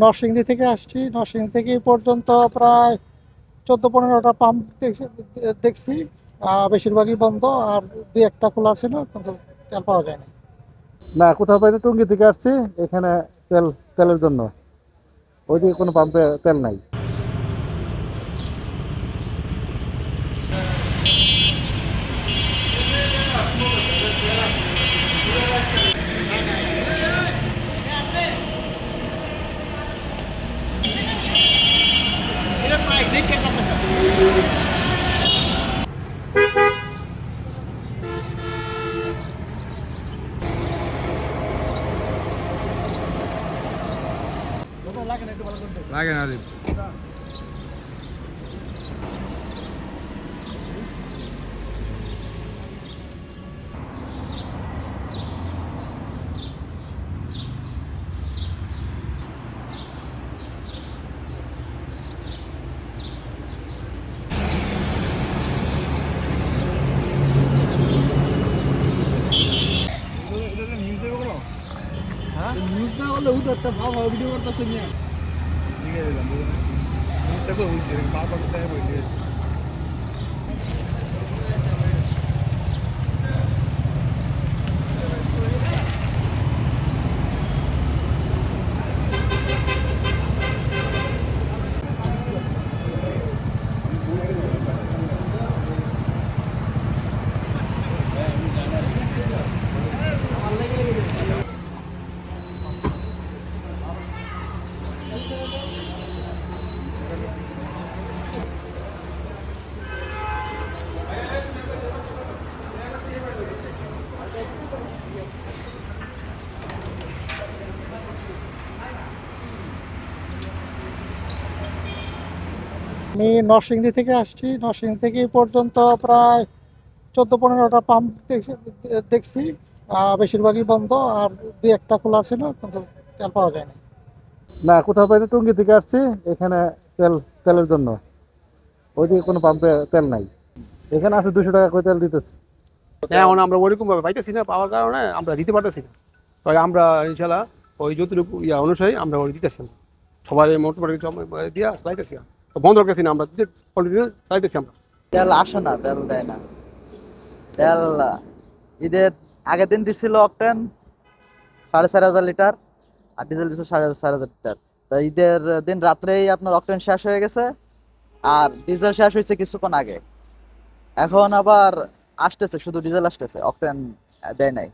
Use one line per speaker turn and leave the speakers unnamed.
নরসিংদী থেকে আসছি। নরসিংদী থেকে এই পর্যন্ত প্রায় 14-15টা পাম্প দেখছি। বেশিরভাগই বন্ধ, আর দুই একটা খোলা ছিল, কিন্তু তেল পাওয়া যায়নি।
না, কোথাও পাইনি। টঙ্গী থেকে আসছি এখানে তেলের জন্য। ওইদিকে কোনো পাম্পে তেল নাই।
লাগে না রে।
নিউজ না করলে উদর একটা ভাব হবে ভিডিও করতেছে নিয়ে নিউজটা করে হইছে বারবার দেখাই বইছে।
আমি নরসিংদী থেকে আসছি। নরসিংদী থেকে এই পর্যন্ত প্রায় 14-15টা পাম্প দেখছি। বেশিরভাগই বন্ধ, আর দুই একটা খোলা ছিল, কিন্তু তেল পাওয়া যায়নি।
না, কোথাও পাইনি। টঙ্গী থেকে আসছি এখানে তেলের জন্য। ওইদিকে কোনো পাম্পে তেল নাই। এখানে আছে 200 টাকা করে তেল দিতেছে।
এখন আমরা ওইরকম ভাবে পাইতেছি না, পাওয়ার কারণে আমরা দিতে পারতেছি না। তবে আমরা ইনশাল্লাহ ওই যতটুকু অনুসারে আমরা ওই দিতেছি না, সবাই মোটামুটি দিয়া চালাইতেছি। তো বন্ধ রাখতেছি না, আমরা দিতে কন্টিনিউ চালাইতেছি আমরা।
তেল আসে না, তেল দেয় না। তেল ঈদের আগের দিন দিছিল অকটেন 4,500 লিটার, আর ডিজেল দিছিল 4,500 লিটার। তা ঈদের দিন রাত্রেই আপনার অকটেন শেষ হয়ে গেছে, আর ডিজেল শেষ হয়েছে কিছুক্ষণ আগে। এখন আবার আসতেছে, শুধু ডিজেল আসতেছে, অকটেন দেয় নাই।